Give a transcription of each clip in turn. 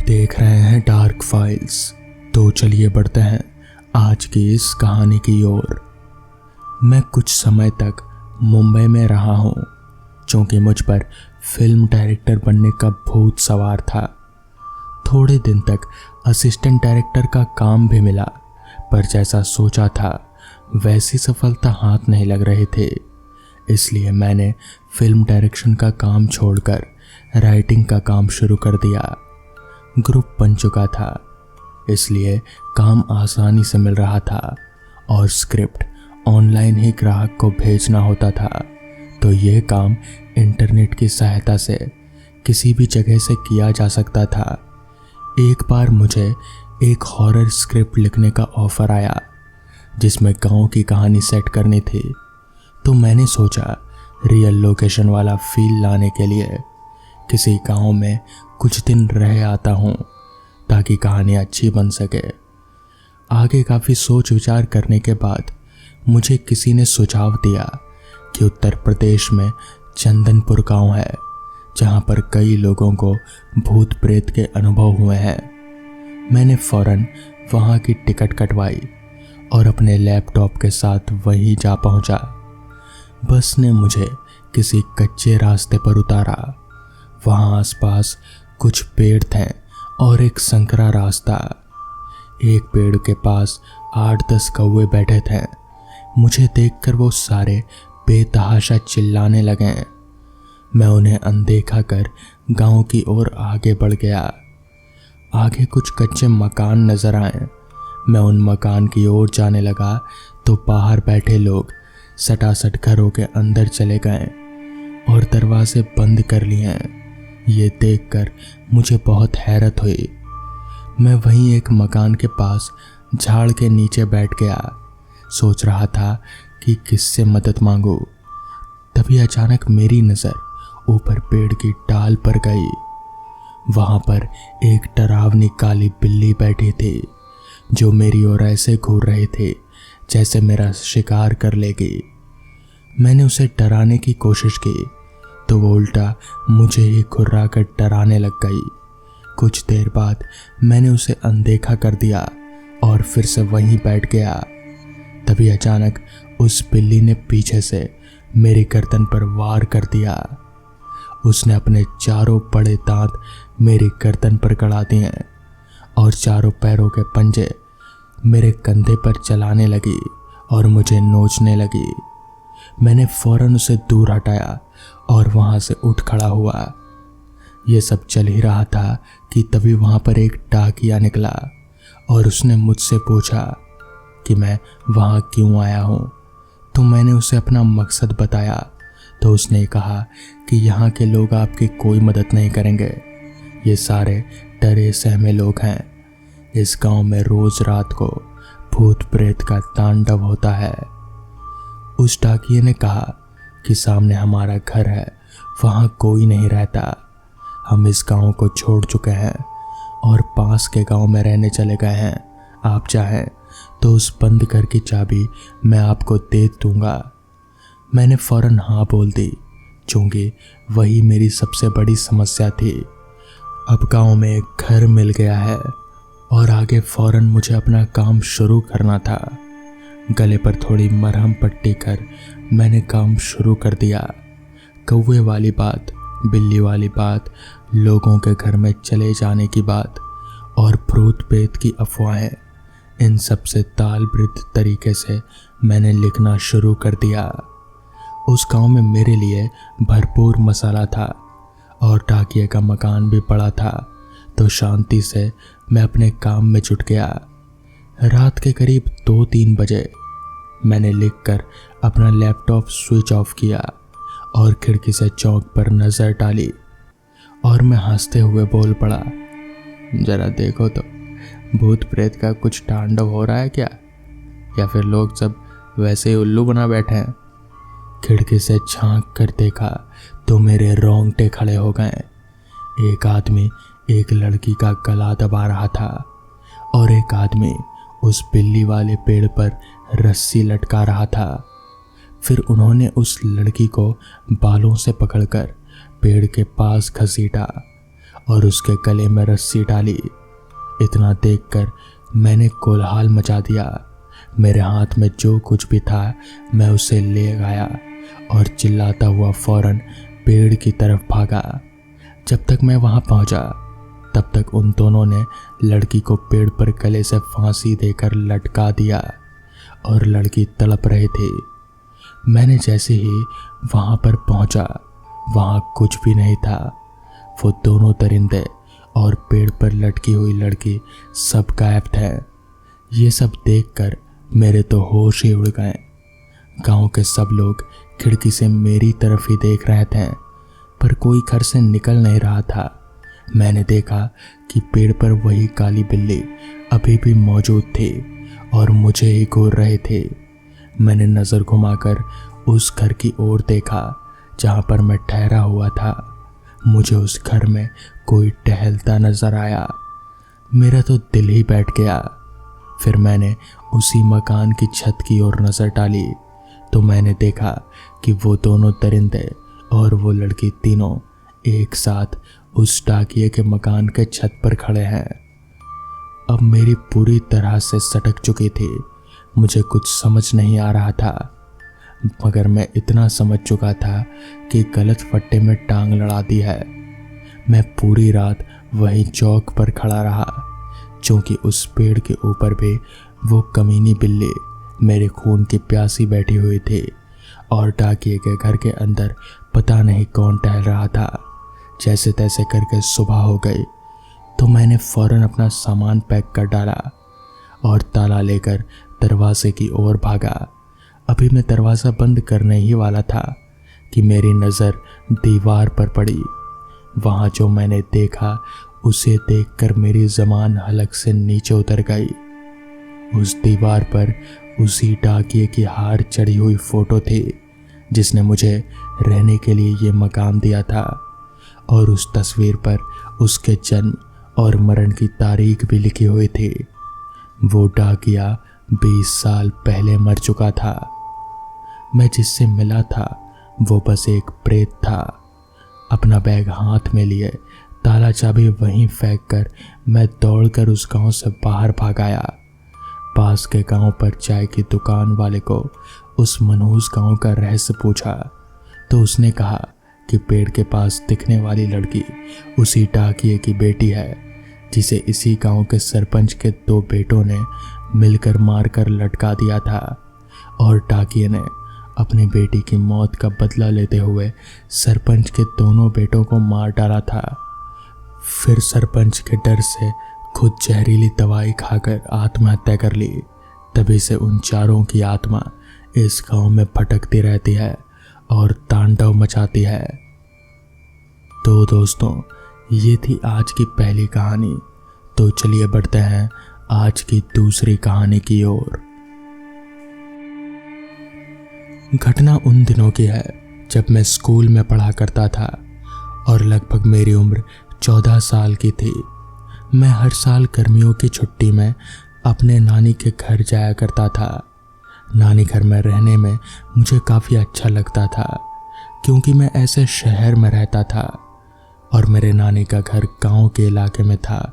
देख रहे हैं डार्क फाइल्स। तो चलिए बढ़ते हैं आज की इस कहानी की ओर। मैं कुछ समय तक मुंबई में रहा हूँ, क्योंकि मुझ पर फिल्म डायरेक्टर बनने का भूत सवार था। थोड़े दिन तक असिस्टेंट डायरेक्टर का काम भी मिला, पर जैसा सोचा था वैसी सफलता हाथ नहीं लग रहे थे। इसलिए मैंने फिल्म डायरेक्शन का काम छोड़कर राइटिंग का काम शुरू कर दिया। ग्रुप बन चुका था, इसलिए काम आसानी से मिल रहा था और स्क्रिप्ट ऑनलाइन ही ग्राहक को भेजना होता था, तो यह काम इंटरनेट की सहायता से किसी भी जगह से किया जा सकता था। एक बार मुझे एक हॉरर स्क्रिप्ट लिखने का ऑफर आया, जिसमें गांव की कहानी सेट करनी थी। तो मैंने सोचा रियल लोकेशन वाला फील लाने के लिए किसी गांव में कुछ दिन रह आता हूं, ताकि कहानी अच्छी बन सके। आगे काफ़ी सोच विचार करने के बाद मुझे किसी ने सुझाव दिया कि उत्तर प्रदेश में चंदनपुर गांव है, जहां पर कई लोगों को भूत प्रेत के अनुभव हुए हैं। मैंने फौरन वहां की टिकट कटवाई और अपने लैपटॉप के साथ वहीं जा पहुंचा। बस ने मुझे किसी कच्चे रास्ते पर उतारा। वहां आसपास कुछ पेड़ थे और एक संकरा रास्ता। एक पेड़ के पास 8-10 कौवे बैठे थे। मुझे देखकर वो सारे बेतहाशा चिल्लाने लगे। मैं उन्हें अनदेखा कर गांव की ओर आगे बढ़ गया। आगे कुछ कच्चे मकान नजर आए। मैं उन मकान की ओर जाने लगा तो बाहर बैठे लोग सटासट घरों के अंदर चले गए और दरवाजे बंद कर लिए। ये देखकर मुझे बहुत हैरत हुई। मैं वहीं एक मकान के पास झाड़ के नीचे बैठ गया। सोच रहा था कि किससे मदद मांगूं। तभी अचानक मेरी नज़र ऊपर पेड़ की डाल पर गई। वहां पर एक डरावनी काली बिल्ली बैठी थी, जो मेरी ओर ऐसे घूर रही थी जैसे मेरा शिकार कर लेगी। मैंने उसे डराने की कोशिश की तो वो उल्टा मुझे ही घुर्रा कर डराने लग गई। कुछ देर बाद मैंने उसे अनदेखा कर दिया और फिर से वहीं बैठ गया। तभी अचानक उस बिल्ली ने पीछे से मेरी गर्दन पर वार कर दिया। उसने अपने चारों बड़े दांत मेरी गर्दन पर गड़ा दिए और चारों पैरों के पंजे मेरे कंधे पर चलाने लगी और मुझे नोचने लगी। मैंने फौरन उसे दूर हटाया और वहां से उठ खड़ा हुआ। यह सब चल ही रहा था कि तभी वहां पर एक डाकिया निकला और उसने मुझसे पूछा कि मैं वहां क्यों आया हूं। तो मैंने उसे अपना मकसद बताया तो उसने कहा कि यहाँ के लोग आपकी कोई मदद नहीं करेंगे। ये सारे डरे सहमे लोग हैं। इस गांव में रोज रात को भूत प्रेत का तांडव होता है। उस डाकिये ने कहा कि सामने हमारा घर है, वहाँ कोई नहीं रहता। हम इस गांव को छोड़ चुके हैं और पास के गांव में रहने चले गए हैं। आप चाहें तो उस बंद घर की चाबी मैं आपको दे दूंगा। मैंने फौरन हाँ बोल दी, क्योंकि वही मेरी सबसे बड़ी समस्या थी। अब गांव में एक घर मिल गया है और आगे फौरन मुझे अपना काम शुरू करना था। गले पर थोड़ी मरहम पट्टी कर मैंने काम शुरू कर दिया। कौवे वाली बात, बिल्ली वाली बात, लोगों के घर में चले जाने की बात और भूत प्रेत की अफवाहें, इन सब से तालबद्ध तरीके से मैंने लिखना शुरू कर दिया। उस गांव में मेरे लिए भरपूर मसाला था और डाकिये का मकान भी पड़ा था, तो शांति से मैं अपने काम में जुट गया। रात के करीब 2-3 बजे मैंने लिखकर अपना लैपटॉप स्विच ऑफ किया और खिड़की से चौक पर नज़र डाली और मैं हंसते हुए बोल पड़ा, जरा देखो तो भूत प्रेत का कुछ तांडव हो रहा है क्या, या फिर लोग सब वैसे ही उल्लू बना बैठे हैं। खिड़की से झांक कर देखा तो मेरे रोंगटे खड़े हो गए। एक आदमी एक लड़की का गला दबा रहा था और एक आदमी उस बिल्ली वाले पेड़ पर रस्सी लटका रहा था। फिर उन्होंने उस लड़की को बालों से पकड़कर पेड़ के पास घसीटा और उसके गले में रस्सी डाली। इतना देखकर मैंने कोलाहल मचा दिया। मेरे हाथ में जो कुछ भी था मैं उसे ले गया और चिल्लाता हुआ फौरन पेड़ की तरफ भागा। जब तक मैं वहां पहुंचा तब तक उन दोनों ने लड़की को पेड़ पर गले से फांसी देकर लटका दिया और लड़की तड़प रहे थे। मैंने जैसे ही वहां पर पहुंचा वहां कुछ भी नहीं था। वो दोनों दरिंदे और पेड़ पर लटकी हुई लड़की सब गायब थे। ये सब देखकर मेरे तो होश ही उड़ गए। गांव के सब लोग खिड़की से मेरी तरफ ही देख रहे थे, पर कोई घर से निकल नहीं रहा था। मैंने देखा कि पेड़ पर वही काली बिल्ली अभी भी मौजूद थी और मुझे ही घूर रहे थे। मैंने नज़र घुमाकर उस घर की ओर देखा जहां पर मैं ठहरा हुआ था। मुझे उस घर में कोई टहलता नजर आया। मेरा तो दिल ही बैठ गया। फिर मैंने उसी मकान की छत की ओर नजर डाली तो मैंने देखा कि वो दोनों दरिंदे और वो लड़की तीनों एक साथ उस डाकिये के मकान के छत पर खड़े हैं। अब मेरी पूरी तरह से सटक चुकी थी। मुझे कुछ समझ नहीं आ रहा था, मगर मैं इतना समझ चुका था कि गलत फट्टे में टांग लड़ा दी है। मैं पूरी रात वही चौक पर खड़ा रहा, क्योंकि उस पेड़ के ऊपर भी वो कमीनी बिल्ली मेरे खून की प्यासी बैठी हुई थी और डाकिये के घर के अंदर पता नहीं कौन टहल रहा था। जैसे तैसे करके सुबह हो गई तो मैंने फौरन अपना सामान पैक कर डाला और ताला लेकर दरवाजे की ओर भागा। अभी मैं दरवाज़ा बंद करने ही वाला था कि मेरी नज़र दीवार पर पड़ी। वहाँ जो मैंने देखा उसे देखकर मेरी ज़बान हलक से नीचे उतर गई। उस दीवार पर उसी डाकिये की हार चढ़ी हुई फ़ोटो थी जिसने मुझे रहने के लिए ये मकान दिया था, और उस तस्वीर पर उसके जन्म और मरण की तारीख भी लिखी हुई थी। वो डाकिया 20 साल पहले मर चुका था। मैं जिससे मिला था वो बस एक प्रेत था। अपना बैग हाथ में लिए ताला चाबी वहीं फेंक कर मैं दौड़कर उस गांव से बाहर भाग आया। पास के गांव पर चाय की दुकान वाले को उस मनहूस गांव का रहस्य पूछा तो उसने कहा कि पेड़ के पास दिखने वाली लड़की उसी डाकिये की बेटी है जिसे इसी गांव के सरपंच के 2 बेटों ने मिलकर मारकर लटका दिया था, और डाकिये ने अपनी बेटी की मौत का बदला लेते हुए सरपंच के दोनों बेटों को मार डाला था। फिर सरपंच के डर से खुद जहरीली दवाई खाकर आत्महत्या कर ली। तभी से उन चारों की आत्मा इस गांव में भटकती रहती है और तांडव मचाती है। तो दोस्तों, ये थी आज की पहली कहानी। तो चलिए बढ़ते हैं आज की दूसरी कहानी की ओर। घटना उन दिनों की है जब मैं स्कूल में पढ़ा करता था और लगभग मेरी उम्र 14 साल की थी। मैं हर साल गर्मियों की छुट्टी में अपने नानी के घर जाया करता था। नानी घर में रहने में मुझे काफ़ी अच्छा लगता था, क्योंकि मैं ऐसे शहर में रहता था और मेरे नानी का घर गांव के इलाके में था।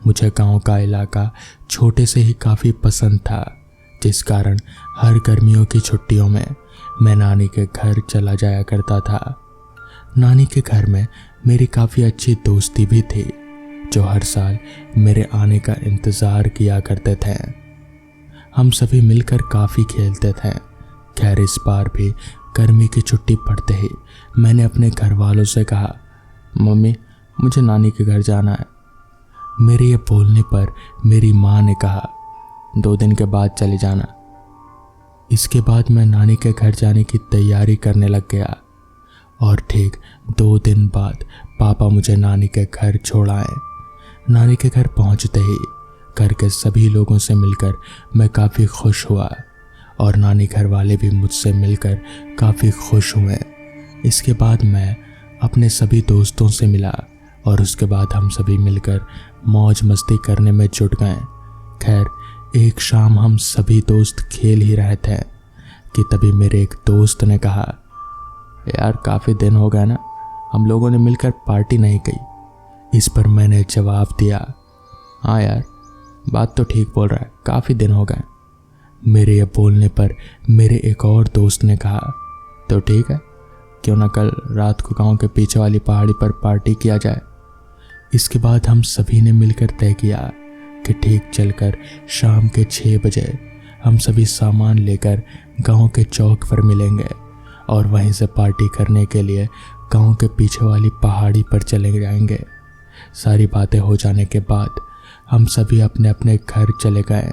मुझे गांव का इलाका छोटे से ही काफ़ी पसंद था, जिस कारण हर गर्मियों की छुट्टियों में मैं नानी के घर चला जाया करता था। नानी के घर में मेरी काफ़ी अच्छी दोस्ती भी थी, जो हर साल मेरे आने का इंतज़ार किया करते थे। हम सभी मिलकर काफ़ी खेलते थे। खैर, इस बार भी गर्मी की छुट्टी पड़ते ही मैंने अपने घर वालों से कहा, मम्मी मुझे नानी के घर जाना है। मेरे ये बोलने पर मेरी माँ ने कहा, 2 दिन के बाद चले जाना। इसके बाद मैं नानी के घर जाने की तैयारी करने लग गया और ठीक 2 दिन बाद पापा मुझे नानी के घर छोड़ आए। नानी के घर पहुंचते ही घर के सभी लोगों से मिलकर मैं काफ़ी खुश हुआ और नानी घर वाले भी मुझसे मिलकर काफ़ी खुश हुए। इसके बाद मैं अपने सभी दोस्तों से मिला और उसके बाद हम सभी मिलकर मौज मस्ती करने में जुट गए। खैर, एक शाम हम सभी दोस्त खेल ही रहे थे कि तभी मेरे एक दोस्त ने कहा, यार काफ़ी दिन हो गया ना, हम लोगों ने मिलकर पार्टी नहीं की। इस पर मैंने जवाब दिया, हाँ यार, बात तो ठीक बोल रहा है, काफ़ी दिन हो गए। मेरे ये बोलने पर मेरे एक और दोस्त ने कहा, तो ठीक है, क्यों ना कल रात को गांव के पीछे वाली पहाड़ी पर पार्टी किया जाए। इसके बाद हम सभी ने मिलकर तय किया कि ठीक चलकर शाम के 6 बजे हम सभी सामान लेकर गांव के चौक पर मिलेंगे और वहीं से पार्टी करने के लिए गांव के पीछे वाली पहाड़ी पर चले जाएंगे। सारी बातें हो जाने के बाद हम सभी अपने अपने घर चले गए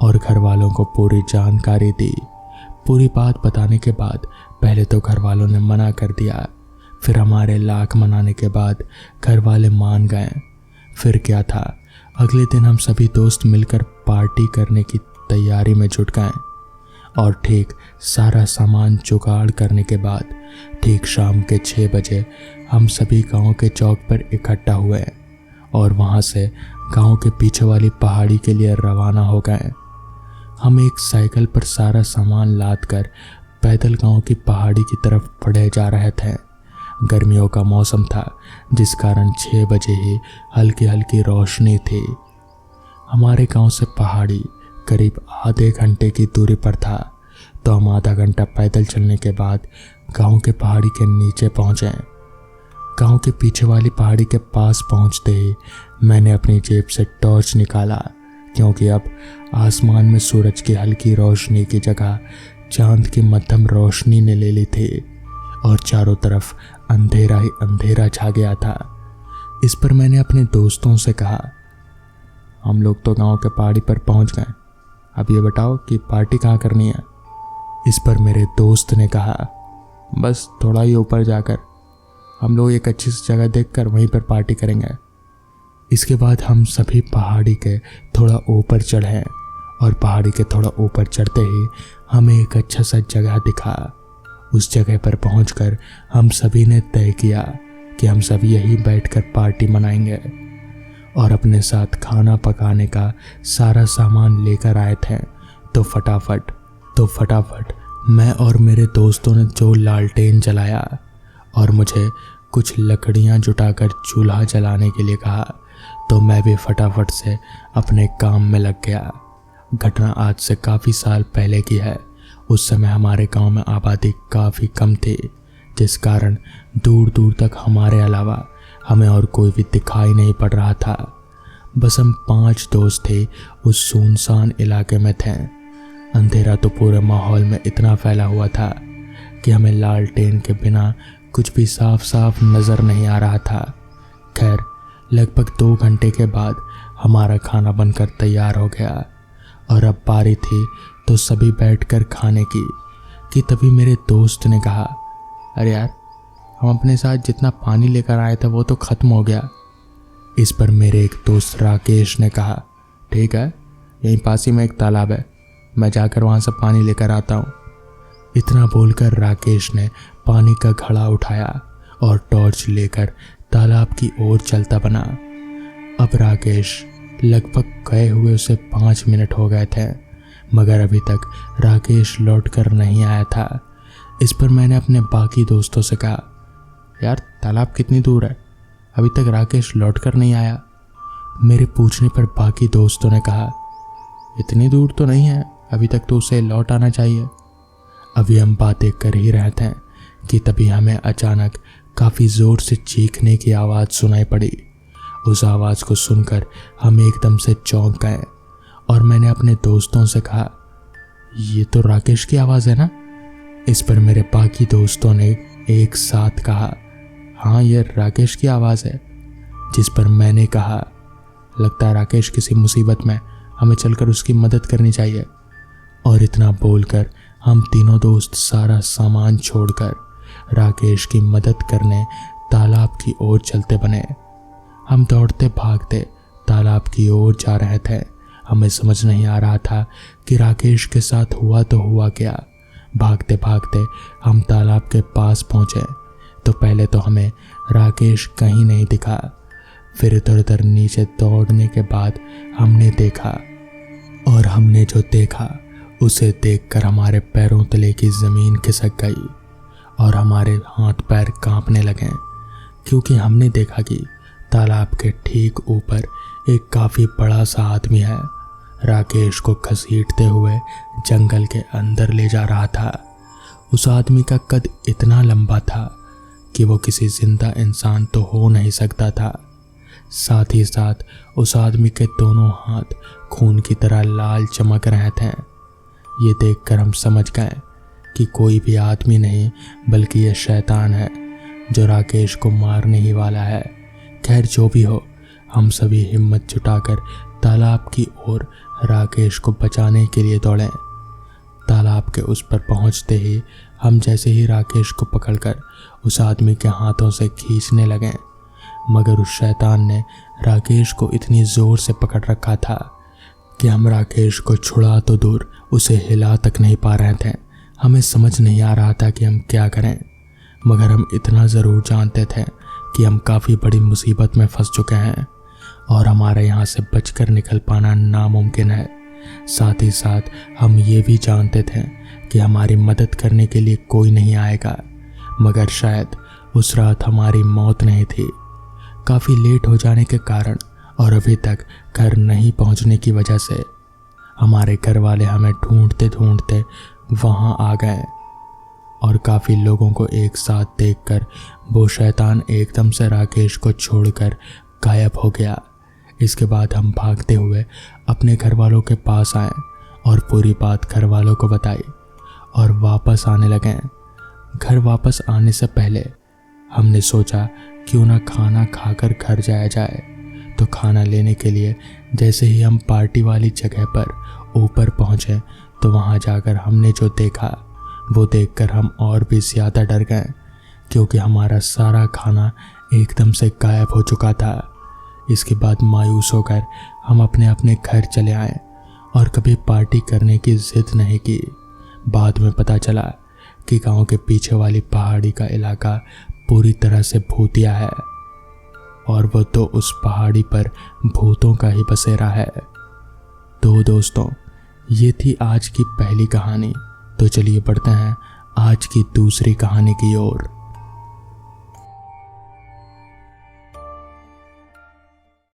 और घर वालों को पूरी जानकारी दी। पूरी बात बताने के बाद पहले तो घर वालों ने मना कर दिया, फिर हमारे लाख मनाने के बाद घर वाले मान गए। फिर क्या था, अगले दिन हम सभी दोस्त मिलकर पार्टी करने की तैयारी में जुट गए और ठीक सारा सामान जुगाड़ करने के बाद ठीक शाम के 6 बजे हम सभी गांव के चौक पर इकट्ठा हुए और वहां से गांव के पीछे वाली पहाड़ी के लिए रवाना हो गए। हम एक साइकिल पर सारा सामान लाद कर पैदल गांव की पहाड़ी की तरफ बढ़े जा रहे थे। गर्मियों का मौसम था, जिस कारण 6 बजे ही हल्की हल्की रोशनी थी। हमारे गांव से पहाड़ी करीब आधे घंटे की दूरी पर था, तो हम आधा घंटा पैदल चलने के बाद गांव के पहाड़ी के नीचे पहुंचे। गांव के पीछे वाली पहाड़ी के पास पहुंचते ही मैंने अपनी जेब से टॉर्च निकाला, क्योंकि अब आसमान में सूरज की हल्की रोशनी की जगह चांद की मध्यम रोशनी ने ले ली थी और चारों तरफ अंधेरा ही अंधेरा छा गया था। इस पर मैंने अपने दोस्तों से कहा, हम लोग तो गांव के पहाड़ी पर पहुंच गए, अब ये बताओ कि पार्टी कहाँ करनी है। इस पर मेरे दोस्त ने कहा, बस थोड़ा ही ऊपर जाकर हम लोग एक अच्छी सी जगह देखकर वहीं पर पार्टी करेंगे। इसके बाद हम सभी पहाड़ी के थोड़ा ऊपर चढ़े और पहाड़ी के थोड़ा ऊपर चढ़ते ही हमें एक अच्छा सा जगह दिखा। उस जगह पर पहुंचकर हम सभी ने तय किया कि हम सभी यहीं बैठकर पार्टी मनाएंगे और अपने साथ खाना पकाने का सारा सामान लेकर आए थे। तो फटाफट मैं और मेरे दोस्तों ने जो लालटेन जलाया और मुझे कुछ लकड़ियां जुटाकर चूल्हा जलाने के लिए कहा, तो मैं भी फटाफट से अपने काम में लग गया। घटना आज से काफ़ी साल पहले की है। उस समय हमारे गांव में आबादी काफ़ी कम थी, जिस कारण दूर दूर तक हमारे अलावा हमें और कोई भी दिखाई नहीं पड़ रहा था। बस हम 5 दोस्त थे, उस सुनसान इलाके में थे। अंधेरा तो पूरे माहौल में इतना फैला हुआ था कि हमें लालटेन के बिना कुछ भी साफ साफ नज़र नहीं आ रहा था। खैर, लगभग 2 घंटे के बाद हमारा खाना बनकर तैयार हो गया और अब बारी थी तो सभी बैठकर खाने की कि तभी मेरे दोस्त ने कहा, अरे यार, हम अपने साथ जितना पानी लेकर आए थे वो तो ख़त्म हो गया। इस पर मेरे एक दोस्त राकेश ने कहा, ठीक है, यहीं पास ही में एक तालाब है, मैं जाकर वहाँ से पानी लेकर आता हूँ। इतना बोलकर राकेश ने पानी का घड़ा उठाया और टॉर्च लेकर तालाब की ओर चलता बना। अब राकेश लगभग गए हुए उसे 5 मिनट हो गए थे, मगर अभी तक राकेश लौट कर नहीं आया था। इस पर मैंने अपने बाकी दोस्तों से कहा, यार, तालाब कितनी दूर है, अभी तक राकेश लौट कर नहीं आया। मेरे पूछने पर बाकी दोस्तों ने कहा, इतनी दूर तो नहीं है, अभी तक तो उसे लौट आना चाहिए। अभी हम बातें कर ही रहे थे कि तभी हमें अचानक काफ़ी ज़ोर से चीखने की आवाज़ सुनाई पड़ी। उस आवाज़ को सुनकर हम एकदम से चौंक गए और मैंने अपने दोस्तों से कहा, ये तो राकेश की आवाज़ है ना। इस पर मेरे बाकी दोस्तों ने एक साथ कहा, हाँ, ये राकेश की आवाज़ है। जिस पर मैंने कहा, लगता है राकेश किसी मुसीबत में, हमें चलकर उसकी मदद करनी चाहिए। और इतना बोलकर हम तीनों दोस्त सारा सामान छोड़कर राकेश की मदद करने तालाब की ओर चलते बने। हम दौड़ते भागते तालाब की ओर जा रहे थे। हमें समझ नहीं आ रहा था कि राकेश के साथ हुआ तो हुआ क्या। भागते भागते हम तालाब के पास पहुंचे तो पहले तो हमें राकेश कहीं नहीं दिखा। फिर इधर उधर नीचे दौड़ने के बाद हमने देखा, और हमने जो देखा उसे देखकर हमारे पैरों तले की ज़मीन खिसक गई और हमारे हाथ पैर कांपने लगे, क्योंकि हमने देखा कि तालाब के ठीक ऊपर एक काफी बड़ा सा आदमी है राकेश को घसीटते हुए जंगल के अंदर ले जा रहा था। उस आदमी का कद इतना लंबा था कि वो किसी जिंदा इंसान तो हो नहीं सकता था। साथ ही साथ उस आदमी के दोनों हाथ खून की तरह लाल चमक रहे थे। ये देखकर हम समझ गए कि कोई भी आदमी नहीं बल्कि यह शैतान है जो राकेश को मारने ही वाला है। खैर जो भी हो, हम सभी हिम्मत जुटाकर तालाब की ओर राकेश को बचाने के लिए दौड़े। तालाब के उस पर पहुंचते ही हम जैसे ही राकेश को पकड़कर उस आदमी के हाथों से खींचने लगे, मगर उस शैतान ने राकेश को इतनी जोर से पकड़ रखा था कि हम राकेश को छुड़ा तो दूर उसे हिला तक नहीं पा रहे थे। हमें समझ नहीं आ रहा था कि हम क्या करें, मगर हम इतना ज़रूर जानते थे कि हम काफ़ी बड़ी मुसीबत में फंस चुके हैं और हमारे यहाँ से बचकर निकल पाना नामुमकिन है। साथ ही साथ हम ये भी जानते थे कि हमारी मदद करने के लिए कोई नहीं आएगा, मगर शायद उस रात हमारी मौत नहीं थी। काफ़ी लेट हो जाने के कारण और अभी तक घर नहीं पहुंचने की वजह से हमारे घर वाले हमें ढूंढते ढूंढते वहां आ गए और काफ़ी लोगों को एक साथ देखकर वो शैतान एकदम से राकेश को छोड़कर गायब हो गया। इसके बाद हम भागते हुए अपने घर वालों के पास आए और पूरी बात घर वालों को बताई और वापस आने लगे। घर वापस आने से पहले हमने सोचा क्यों ना खाना खाकर घर जाया जाए। तो खाना लेने के लिए जैसे ही हम पार्टी वाली जगह पर ऊपर पहुँचे तो वहाँ जाकर हमने जो देखा वो देखकर हम और भी ज़्यादा डर गए, क्योंकि हमारा सारा खाना एकदम से गायब हो चुका था। इसके बाद मायूस होकर हम अपने अपने घर चले आए और कभी पार्टी करने की जिद नहीं की। बाद में पता चला कि गांव के पीछे वाली पहाड़ी का इलाका पूरी तरह से भूतिया है और वो तो उस पहाड़ी पर भूतों का ही बसेरा है। तो दोस्तों, ये थी आज की पहली कहानी। तो चलिए बढ़ते हैं आज की दूसरी कहानी की ओर।